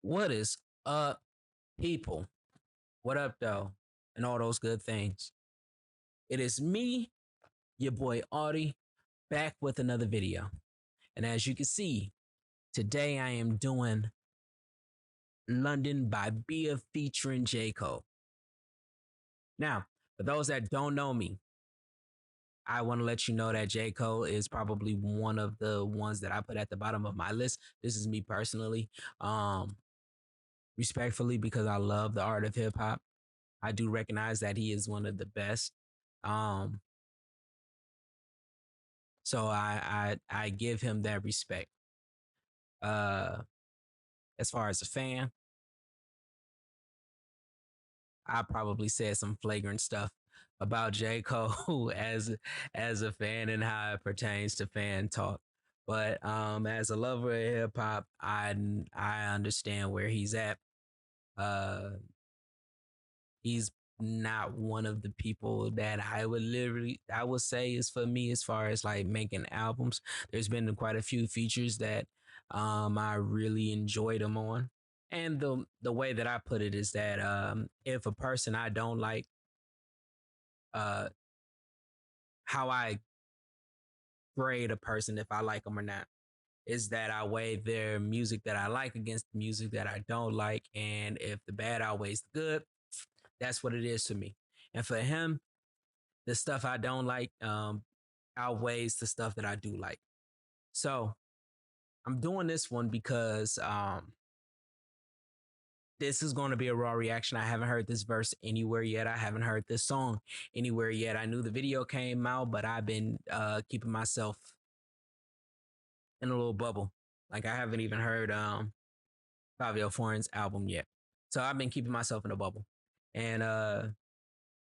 What is up, people? What up, though? And all those good things. It is me, your boy Audie, back with another video. And as you can see, today I am doing London by BIA featuring J. Cole. Now, for those that don't know me, I want to let you know that J. Cole is probably one of the ones that I put at the bottom of my list. This is me personally. Um, Respectfully, because I love the art of hip hop. I do recognize that he is one of the best. Um, so I give him that respect. Uh, as far as a fan, I probably said some flagrant stuff about J. Cole as a fan and how it pertains to fan talk. But as a lover of hip hop, I understand where he's at. Uh, he's not one of the people that I would say is for me as far as like making albums. There's been quite a few features that I really enjoyed him on. And the way that I put it is that if a person I don't like, uh how I grade a person if I like them or not is that I weigh their music that I like against the music that I don't like, and if the bad outweighs the good, that's what it is to me. And for him, the stuff I don't like outweighs the stuff that I do like. So I'm doing this one because this is going to be a raw reaction. I haven't heard this verse anywhere yet. I haven't heard this song anywhere yet. I knew the video came out, but I've been keeping myself in a little bubble. Like I haven't even heard Fabio Foreign's album yet. So I've been keeping myself in a bubble. And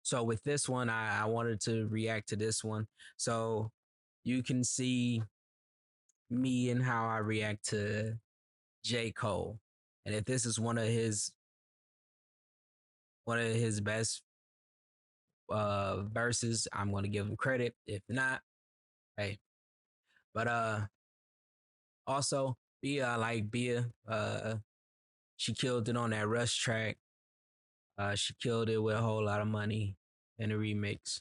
so with this one, I wanted to react to this one. So you can see me and how I react to J. Cole. And if this is one of his best verses, I'm gonna give him credit. If not, hey. But also Bia, I like Bia. She killed it on that Rush track. She killed it with a whole lot of money in the remix.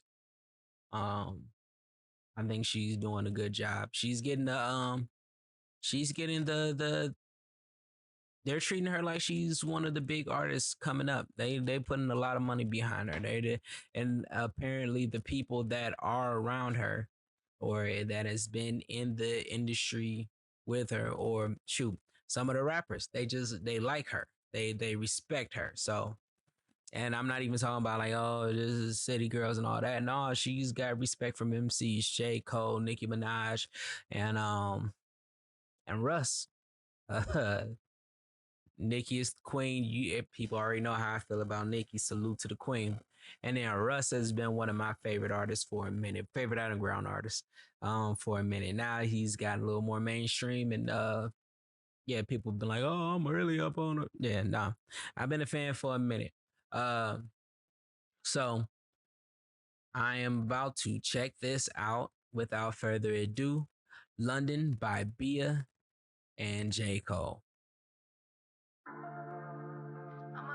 Um, I think she's doing a good job. She's getting the they're treating her like she's one of the big artists coming up. They putting a lot of money behind her. And apparently the people that are around her or that has been in the industry with her, or shoot, some of the rappers, they like her. They respect her. So, and I'm not even talking about like, oh, this is City Girls and all that. No, she's got respect from MCs, J. Cole, Nicki Minaj, and Russ. Nicki is the queen. People already know how I feel about Nicki. Salute to the queen. And then Russ has been one of my favorite artists for a minute, favorite underground artists for a minute. Now he's gotten a little more mainstream, and yeah, people have been like, oh, I'm really up on it. Yeah, nah. I've been a fan for a minute. Uh, so I am about to check this out without further ado. London by Bia and J. Cole. I'm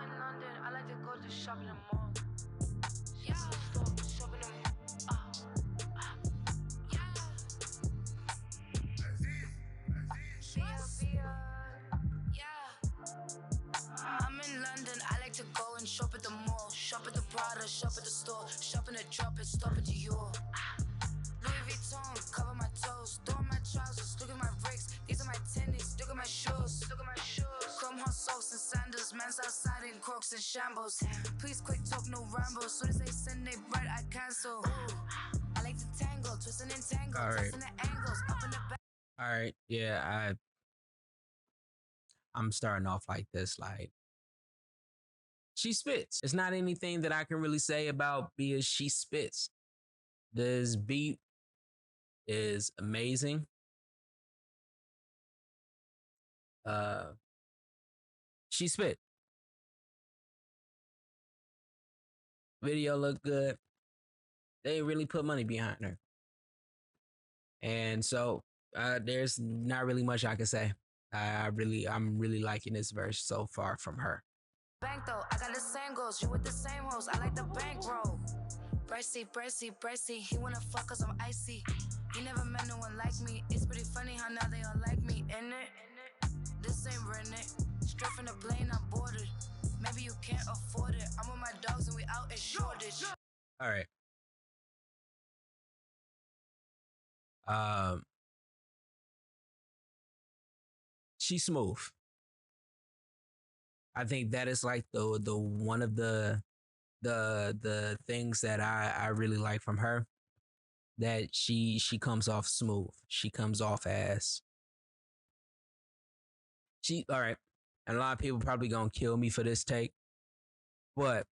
in London, I like to go to shop in the mall. Yeah, shop in the mall. Yeah. I'm in London, I like to go and shop at the mall. Shop at the Prada, shop at the store. Shop in the drop and stop at Dior. Louis Vuitton, cover my toes. Throw on my trousers, look at my bricks. These are my tennies, look at my shoes. Look at my shoes. Chrome hot socks and sandals. Man's outside in Crocs and shambles. Please quick talk, no ramble. Soon as they send it right, I cancel. Ooh, I like to tangle, twisting and tangle. All right. Twisting the angles, up in the back. All right. Yeah, I'm starting off like this. Like she spits. It's not anything that I can really say about Bia. She spits. This beat is amazing. Uh, she spit. Video looked good. They really put money behind her, and so there's not really much I can say. I'm really liking this verse so far from her. Bank though, I got the same goals. You with the same hoes. I like the bankroll. Breasty, breasty, breasty. He wanna fuck cause I'm icy. He never met no one like me. It's pretty funny how now they all like me. In it, this ain't rented. Straight from the plane, I boarded. Maybe you can't afford it. I'm with my dogs and we out in Shoreditch. All right. Um, she's smooth. I think that is like the one of the things that I really like from her. That she comes off smooth. She comes off as she all right. And a lot of people probably gonna kill me for this take, but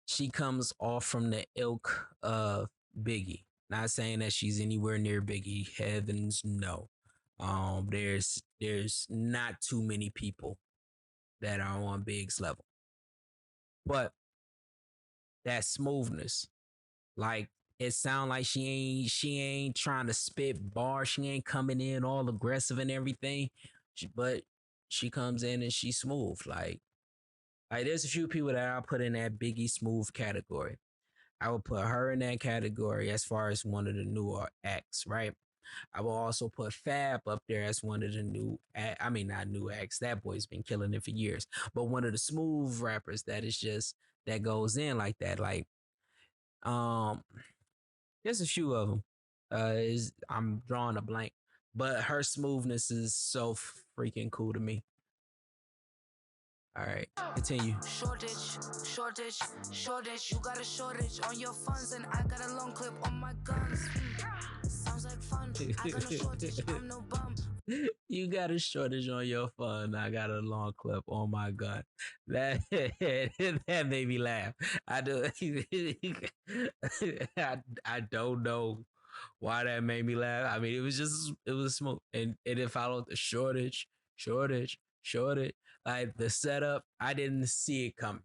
she comes off from the ilk of Biggie. Not saying that she's anywhere near Biggie. Heavens no. There's not too many people that are on Big's level. But that smoothness, like it sound like she ain't trying to spit bars. She ain't coming in all aggressive and everything. But she comes in and she's smooth. Like there's a few people that I'll put in that Biggie smooth category. I would put her in that category as far as one of the newer acts, right? I will also put Fab up there as one of the I mean, not new acts. That boy's been killing it for years, but one of the smooth rappers that is just that goes in like that. Like, um, there's a few of them. Is I'm drawing a blank, but her smoothness is so freaking cool to me. All right, continue. Shortage, shortage, shortage. You got a shortage on your funds, and I got a long clip on my guns. Sounds like fun. I got no shortage. I'm no bum. You got a shortage on your phone. I got a long clip on my gun. That that made me laugh. I do. I don't know why that made me laugh. I mean, it was smooth, and it followed the shortage. Like the setup, I didn't see it coming.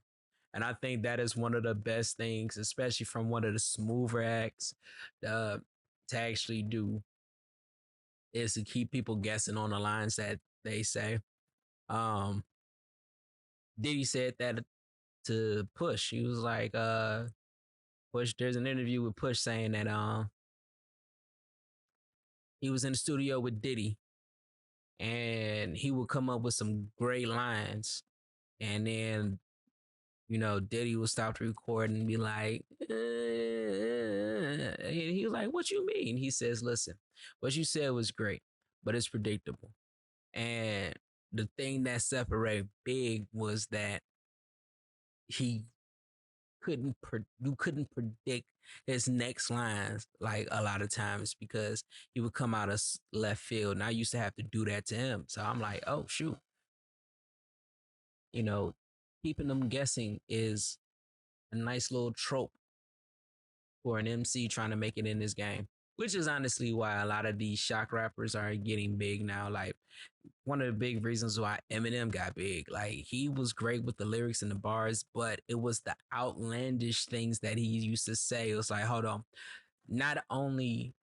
And I think that is one of the best things, especially from one of the smoother acts, uh, to actually do is to keep people guessing on the lines that they say. Um, Diddy said that to Push. He was like, Push, there's an interview with Push saying that he was in the studio with Diddy and he would come up with some great lines. And then, Diddy would stop the recording and be like, and he was like, what you mean? He says, listen, what you said was great, but it's predictable. And the thing that separated Big was that he you couldn't predict his next lines like a lot of times because he would come out of left field. And I used to have to do that to him. So I'm like, oh shoot, you know, keeping them guessing is a nice little trope for an MC trying to make it in this game. Which is honestly why a lot of these shock rappers are getting big now. Like one of the big reasons why Eminem got big. Like he was great with the lyrics and the bars, but it was the outlandish things that he used to say. It was like, hold on, not only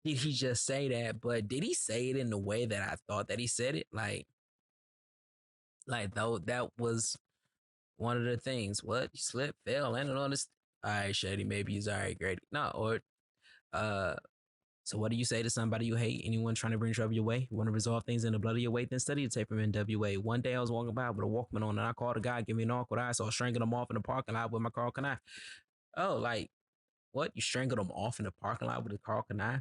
did he just say that, but did he say it in the way that I thought that he said it? Like though that was one of the things. What you slipped, fell, landed on this. All right, Shady, maybe he's all right, great. No, or uh so what do you say to somebody you hate? Anyone trying to bring trouble your way? You want to resolve things in the blood of your way? Then study the taper in WA. One day I was walking by with a Walkman on and I called a guy, give me an awkward eye. So I was strangling him off in the parking lot with my Carl Can I. Oh, like, what? You strangled him off in the parking lot with a Carl Can I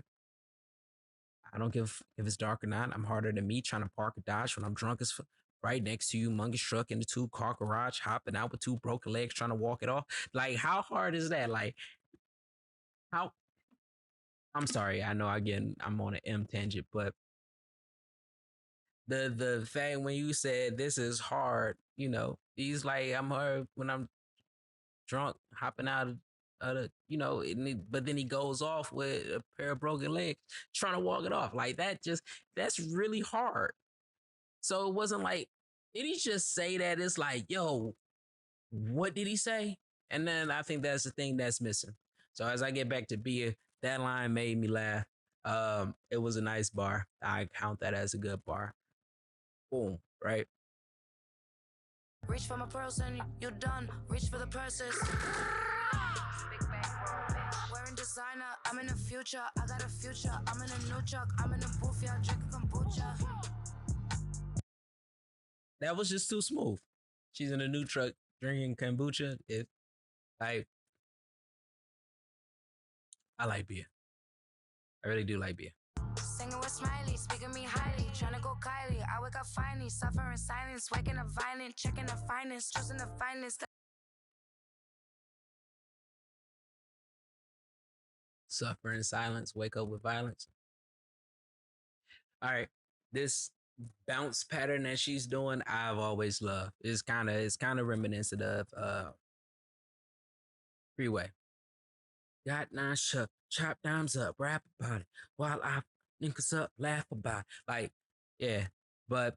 don't give if it's dark or not. I'm harder than me trying to park a Dodge when I'm drunk as right next to you, mungus truck in the two car garage, hopping out with two broken legs trying to walk it off. Like, how hard is that? Like, how I'm sorry, I know again I'm on an M tangent, but the fact when you said this is hard, he's like I'm hard when I'm drunk, hopping out of the, but then he goes off with a pair of broken legs, trying to walk it off like that. That's really hard. So it wasn't like did he just say that? It's like yo, what did he say? And then I think that's the thing that's missing. So as I get back to Bia, that line made me laugh. It was a nice bar. I count that as a good bar. Boom, right? Reach for my person, you done. Reach for the purses. Big bankroll, bitch. Wearing designer, I'm in the future. I got a future. I'm in a new truck. I'm in a booth, y'all drinking kombucha. That was just too smooth. She's in a new truck drinking kombucha. It, I, I like beer. I really do like beer. Singing with Smiley, speaking me highly. Trying to go Kylie. I wake up finally. Suffering silence. Waking up violent. Checking the finest. Choosing the finest. Suffer in silence, wake up with violence. All right, this bounce pattern that she's doing, I've always loved. It's kind of reminiscent of Freeway. Got nine shuck, chop dimes up, rap about it while I niggas up, laugh about it. Like, yeah, but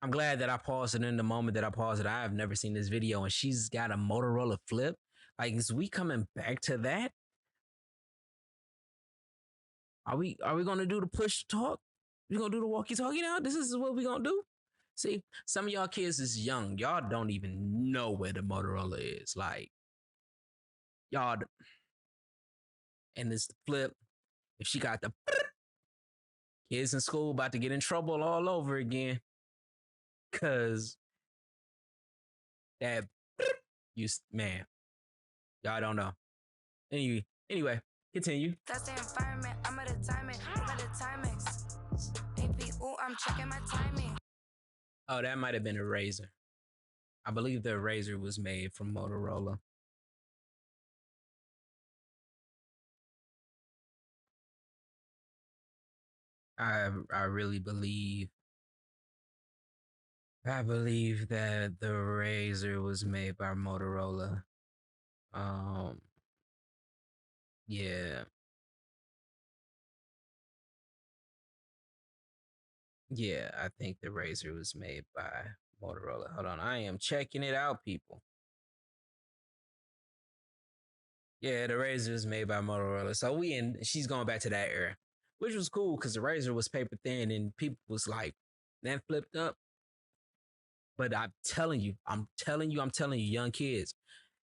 I'm glad that I paused it in the moment that I paused it. I've never seen this video, and she's got a Motorola flip. Like, is we coming back to that? Are we gonna do the push talk? We gonna do the walkie talkie now? This is what we gonna do? See, some of y'all kids is young. Y'all don't even know where the Motorola is. Like, y'all, and this flip. If she got the kids in school about to get in trouble all over again, cause that you man, y'all don't know. Anyway, continue. That's the environment. I'm at a timing. I'm at a Timex. APU, I'm checking my timing. Oh, that might have been a razor. I believe the razor was made from Motorola. I really believe. I believe that the razor was made by Motorola. Um, yeah, yeah. I think the razor was made by Motorola. Hold on, I am checking it out, people. Yeah, the razor is made by Motorola. So she's going back to that era, which was cool because the razor was paper thin and people was like, that flipped up. But I'm telling you, young kids,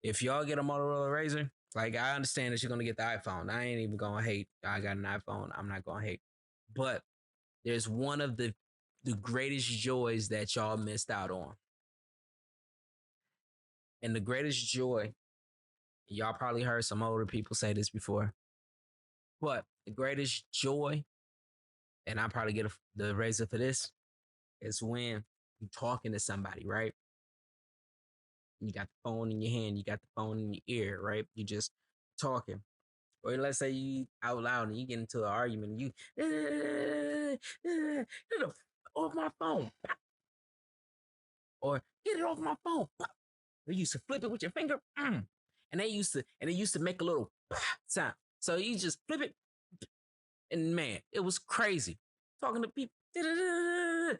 if y'all get a Motorola razor, like I understand that you're gonna get the iPhone. I ain't even gonna hate. I got an iPhone. I'm not gonna hate. But there's one of the greatest joys that y'all missed out on. And the greatest joy, y'all probably heard some older people say this before, but the greatest joy, and I probably get the razor for this, is when you're talking to somebody, right? You got the phone in your hand, you got the phone in your ear, right? You just talking. Or let's say you out loud and you get into an argument, and you get it off my phone. Or get it off my phone. They used to flip it with your finger. And they used to make a little sound. So you just flip it, and man, it was crazy. Talking to people. I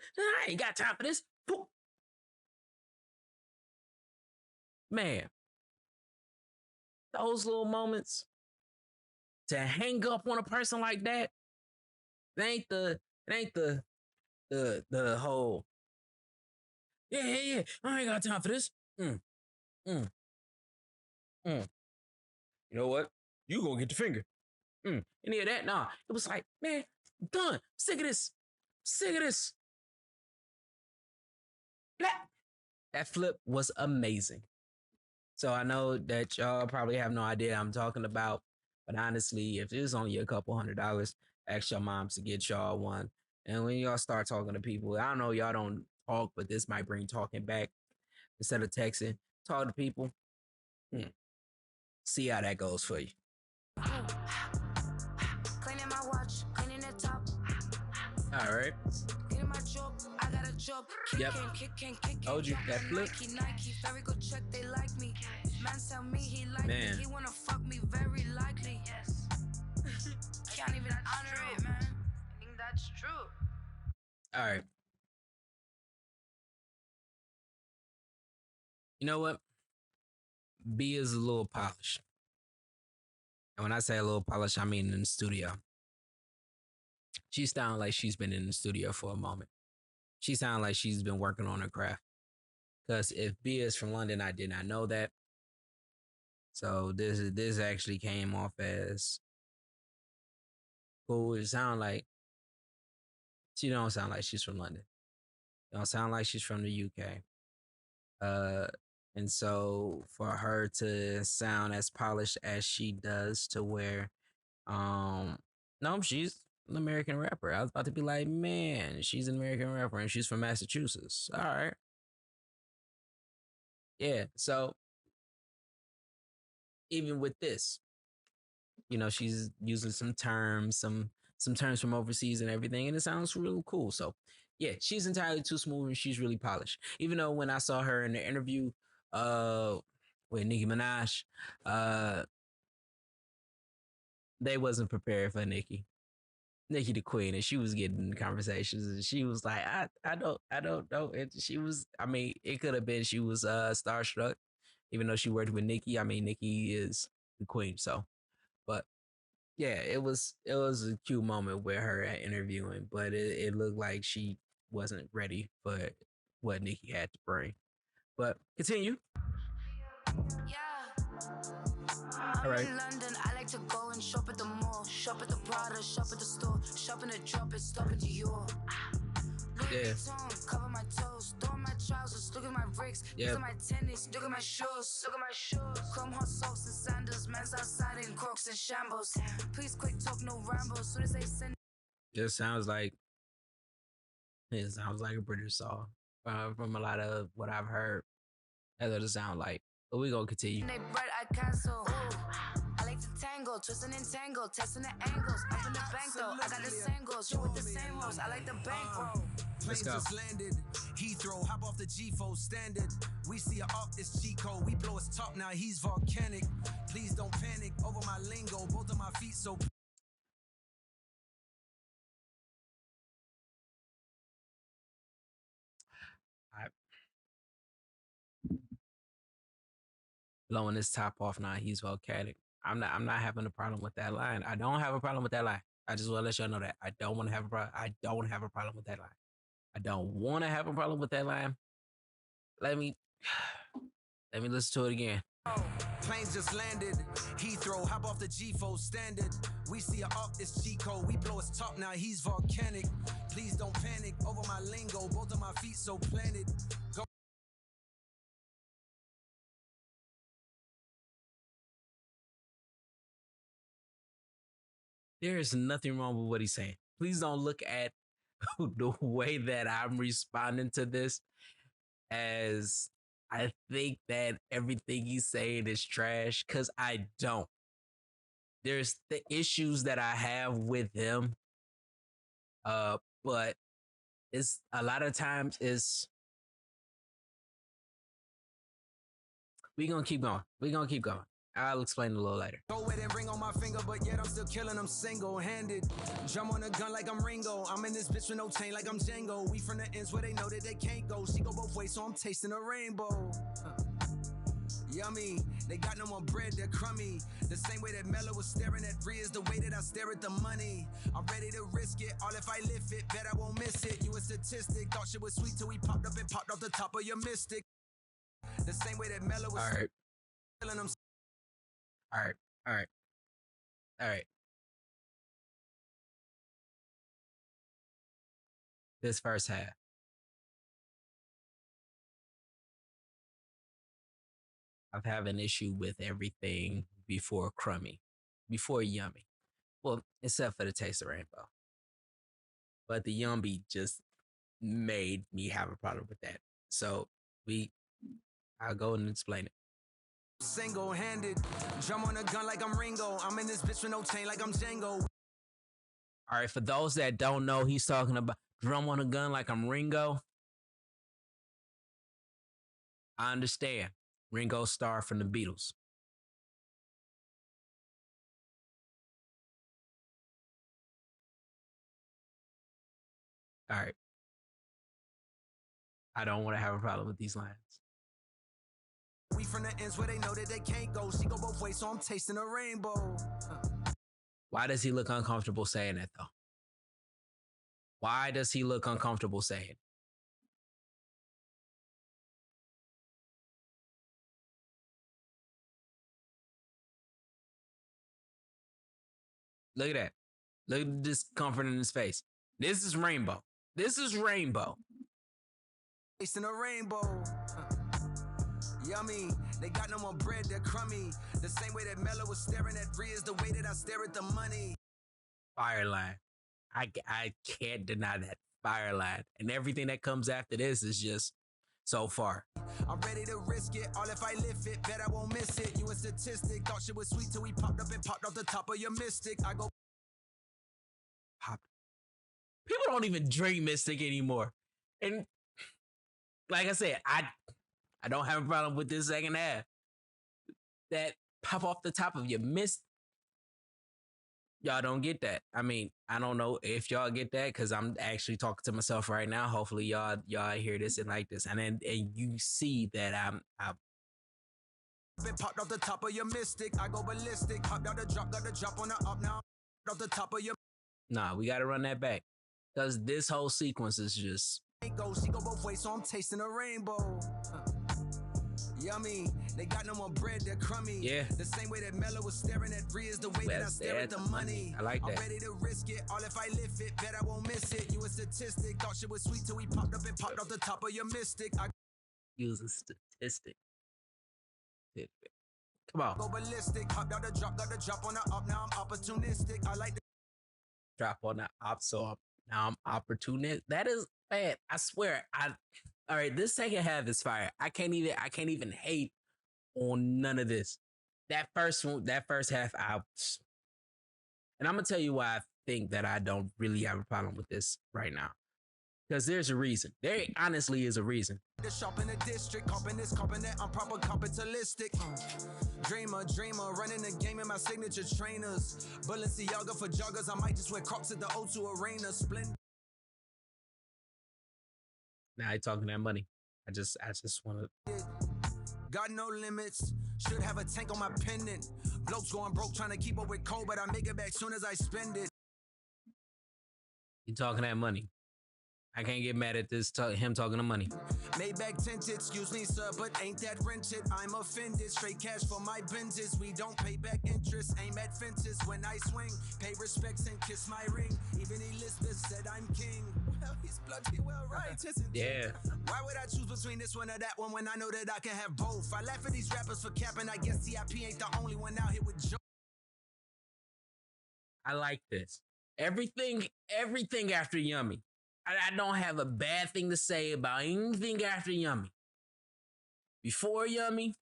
ain't got time for this. Man, those little moments to hang up on a person like that, it ain't the whole, yeah, I ain't got time for this. Mm, mm, mm. You know what? You gonna get the finger. Any of that? Nah. It was like, man, I'm done. Sick of this. Sick of this. Blah. That flip was amazing. So I know that y'all probably have no idea I'm talking about, but honestly, if it's only a couple $100, ask your moms to get y'all one. And when y'all start talking to people, I don't know, y'all don't talk, but this might bring talking back instead of texting. Talk to people. See how that goes for you. Cleaning my watch, cleaning the top. All right. Getting my job, I got a job. Yep. Kicking. Told you that flip. Nike, very good check, they like me. Man tell me he like me, he wanna fuck me very likely. Yes. Can't even honor it, man. I think that's true. All right. You know what? B is a little polished. And when I say a little polished, I mean in the studio. She sounds like she's been in the studio for a moment. She sounds like she's been working on her craft. Because if Bia is from London, I did not know that. So this actually came off as cool. It sound like she don't sound like she's from London. It don't sound like she's from the UK. Uh, and so for her to sound as polished as she does, to where um, no, she's an American rapper. I was about to be like, man, she's an American rapper and she's from Massachusetts. All right, yeah. So even with this, she's using some terms from overseas and everything, and it sounds really cool. So yeah, she's entirely too smooth and she's really polished. Even though when I saw her in the interview uh with Nicki Minaj, uh they wasn't prepared for Nicki the queen, and she was getting conversations, and she was like, I don't know. And she was, I mean, it could have been she was starstruck, even though she worked with Nicki. I mean, Nicki is the queen, so but yeah, it was a cute moment with her at interviewing, but it looked like she wasn't ready for what Nicki had to bring. But continue. Yeah. All I'm right. in London, I like to go and shop at the mall, shop at the Prada, shop at the store, shop in the drop it, stop at Dior. Louis Yeah. Vuitton, cover my toes, throw on my trousers, look at my bricks, Yeah. look at my tennis, look at my shoes, look at my shoes. Chrome hot socks and sandals, man's outside in Crocs and shambles. Please quick talk, no rambles, soon as they send Just sounds like a British song from a lot of what I've heard. That's what it sounds like. But we gonna continue. they bread, I cancel. Ooh. I like to tangle, twisting and tangle, testing the angles. Up in the bank though, I got the singles. You with the same hoes, I like the bankroll. Let's Planes go. just landed. Heathrow, hop off the G4 standard. We see a up, it's Chico. We blow his top now, he's volcanic. Please don't panic over my lingo. Both of my feet so. I blowing his top off now. He's volcanic. I'm not having a problem with that line. I don't have a problem with that line. I just want to let y'all know that I don't want to have a problem. I don't have a problem with that line. I don't want to have a problem with that line. Let me let me listen to it again. Planes just landed. Heathrow, hop off the G4 standard. We see a up, it's Chico. We blow his top now, he's volcanic. Please don't panic over my lingo. Both of my feet so planted. Go. There is nothing wrong with what he's saying. Please don't look at the way that I'm responding to this as I think that everything he's saying is trash, because I don't. There's the issues that I have with him, but it's a lot of times is we gonna keep going. We gonna keep going. I'll explain a little later. Go with and ring on my finger, but yet I'm still killing them single-handed. Drum on a gun like I'm Ringo. I'm in this bitch with no chain like I'm Django. We from the ends where they know that they can't go. She go both ways, so I'm tasting a rainbow. Yummy, they got no more bread, they're crummy. The same way that Mello was staring at Riz, the way that I stare at the money. I'm ready to risk it, all if I lift it, bet I won't miss it. You a statistic, thought shit was sweet till we popped up and popped off the top of your mystic. The same way that Mello was All right. killing them. All right. All right. All right. This first half, I've had an issue with everything before Crummy, before Yummy. Well, except for the Taste of Rainbow. But the Yummy just made me have a problem with that. So I'll go and explain it. Single-handed, drum on a gun like I'm Ringo. I'm in this bitch with no chain like I'm Django. All right, for those that don't know, he's talking about drum on a gun like I'm Ringo. I understand. Ringo Starr from the Beatles. All right. I don't want to have a problem with these lines. We from the ends where they know that they can't go. She go both ways, so I'm tasting a rainbow. Why does he look uncomfortable saying that though? Why does he look uncomfortable saying? Look at that. Look at the discomfort in his face. This is rainbow. This is rainbow. Tasting a rainbow. Yummy. They got no more bread, they're crummy. The same way that Mello was staring at Rhea is the way that I stare at the money. Fire line. I can't deny that. Fire line. And everything that comes after this is just so far. I'm ready to risk it. All if I lift it, bet I won't miss it. You a statistic. Thought shit was sweet till we popped up and popped off the top of your mystic. I go Pop. People don't even drink Mystic anymore. And like I said, I don't have a problem with this second half. That pop off the top of your mist. Y'all don't get that. I mean, I don't know if y'all get that because I'm actually talking to myself right now. Hopefully, y'all hear this and like this, and then and you see that I'm been popped off the top of your mystic. I go ballistic. Hopped out the drop, got the drop on the up now. Off the top of your. Nah, we gotta run that back because this whole sequence is just. She go both ways, so I'm tasting a rainbow. Yummy. They got no more bread, they're crummy. Yeah. The same way that Mello was staring at Rhea is the way that I stare at the money. I like that. I'm ready to risk it. All if I lift it, bet I won't miss it. You a statistic. Thought shit was sweet till we popped up and popped off the top of your mystic. I Use a statistic. Come on. go ballistic. Hopped out the drop, got the drop on the up. Now I'm opportunistic. I like the Drop on the op, so now I'm opportunist. That is bad. I swear. All right. This second half is fire. I can't even hate on none of this. That first half, and I'm gonna tell you why I think that I don't really have a problem with this right now. Because there's a reason. There honestly is a reason. The shop in the district, copping this, copping that. I'm proper capitalistic. Dreamer, running the game in my signature trainers. Balenciaga for joggers. I might just wear Crocs at the O2 Arena. Splendid. Now I talking that money. I just want to. Got no limits. Should have a tank on my pendant. Blokes going broke trying to keep up with cold, but I make it back soon as I spend it. You talking that money. I can't get mad at this him talking the money. Maybach tinted, excuse me, sir, but ain't that rented? I'm offended. Straight cash for my Benzes. We don't pay back interest. Aim at fences when I swing. Pay respects and kiss my ring. Even Elizabeth said I'm king. Well, he's bloody well righteous. Yeah. Why would I choose between this one or that one when I know that I can have both? I laugh at these rappers for capping. I guess TIP ain't the only one out here with jokes. I like this. Everything after Yummy. I don't have a bad thing to say about anything after Yummy. Before Yummy,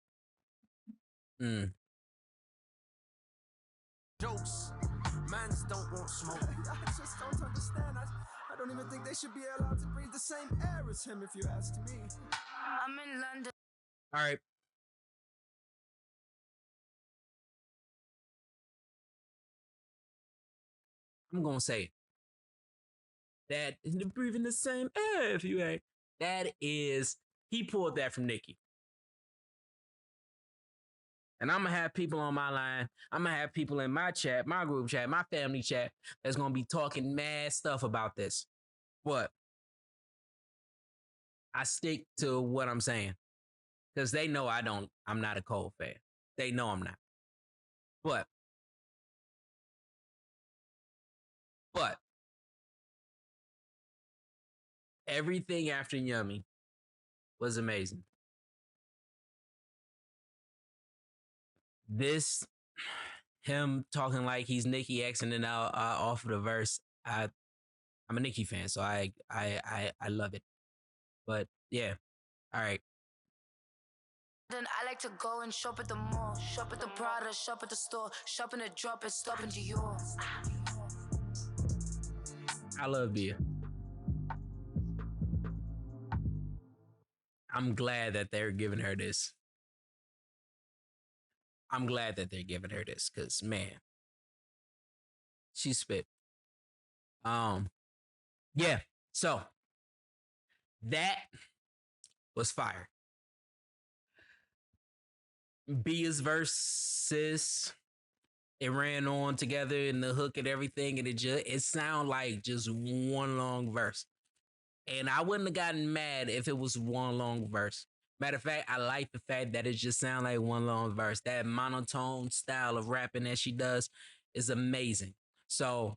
Jokes. Mans don't want smoke. I just don't understand. I don't even think they should be allowed to breathe the same air as him, if you ask me. I'm in London. all right. I'm gonna say it. That breathing the same air if you ain't. That is, he pulled that from Nicki. And I'm gonna have people on my line. I'm gonna have people in my chat, my group chat, my family chat that's gonna be talking mad stuff about this. But I stick to what I'm saying. Because they know I'm not a Cole fan. They know I'm not. But everything after Yummy was amazing. This, him talking like he's Nicki Xing and out off of the verse. I'm a Nicki fan, so I love it. But yeah, all right. Then I like to go and shop at the mall, shop at the Prada, shop at the store, shop in the drop and stop into yours. I love BIA. I'm glad that they're giving her this. I'm glad that they're giving her this because man, she spit. Yeah. So that was fire. Bia's verses, it ran on together in the hook and everything, and it sounded like just one long verse. And I wouldn't have gotten mad if it was one long verse. Matter of fact, I like the fact that it just sounds like one long verse. That monotone style of rapping that she does is amazing. So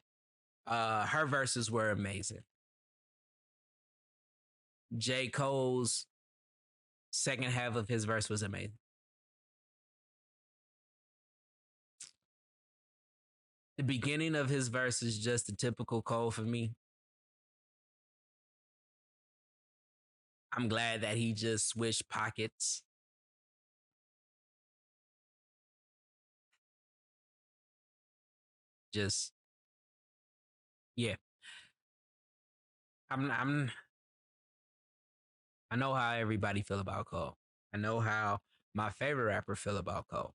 her verses were amazing. J. Cole's second half of his verse was amazing. The beginning of his verse is just a typical Cole for me. I'm glad that he just switched pockets. Just yeah. I know how everybody feel about Cole. I know how my favorite rapper feel about Cole.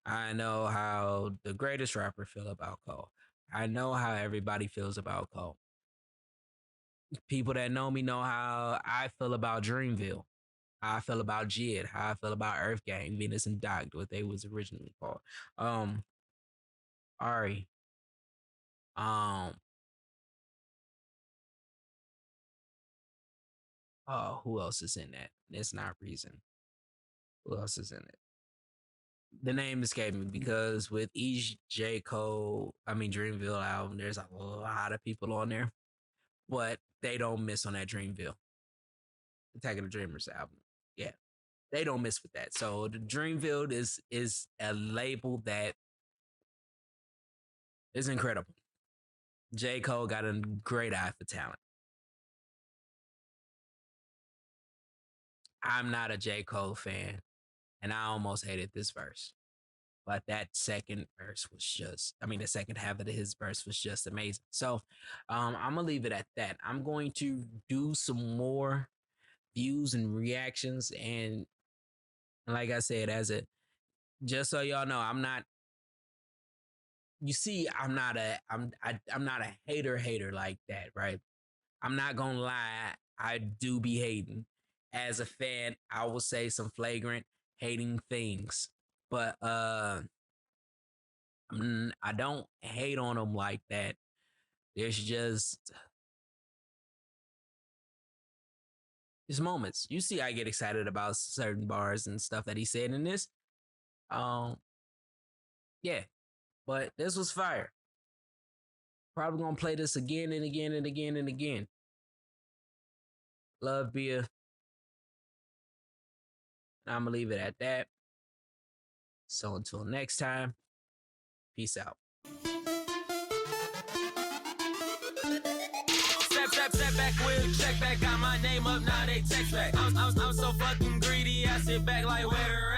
I know how the greatest rapper feel about Cole. I know how everybody feels about Cole. People that know me know how I feel about Dreamville, how I feel about Jid, how I feel about Earth Gang, Venus and Doc, what they was originally called. Um, Ari. Um, oh, who else is in that? It's not Reason. Who else is in it? The name escaped me because with each J. Cole, I mean Dreamville album, there's a lot of people on there, but they don't miss on that Dreamville. Attack of the Dreamers album. Yeah. They don't miss with that. So the Dreamville is a label that is incredible. J. Cole got a great eye for talent. I'm not a J. Cole fan, and I almost hated this verse. But that second verse was just, I mean, the second half of his verse was just amazing. So I'm gonna leave it at that. I'm going to do some more views and reactions, and like I said, just so y'all know, I'm not. You see, I'm not a hater like that, right? I'm not gonna lie, I do be hating. As a fan, I will say some flagrant hating things, but I don't hate on them like that. There's moments. You see, I get excited about certain bars and stuff that he said in this. Um, yeah, but this was fire. Probably gonna play this again and again and again and again. Love BIA. I'm gonna leave it at that. So until next time, peace out. Step back, will check back, got my name up, now they text back. I'm so fucking greedy, I sit back like where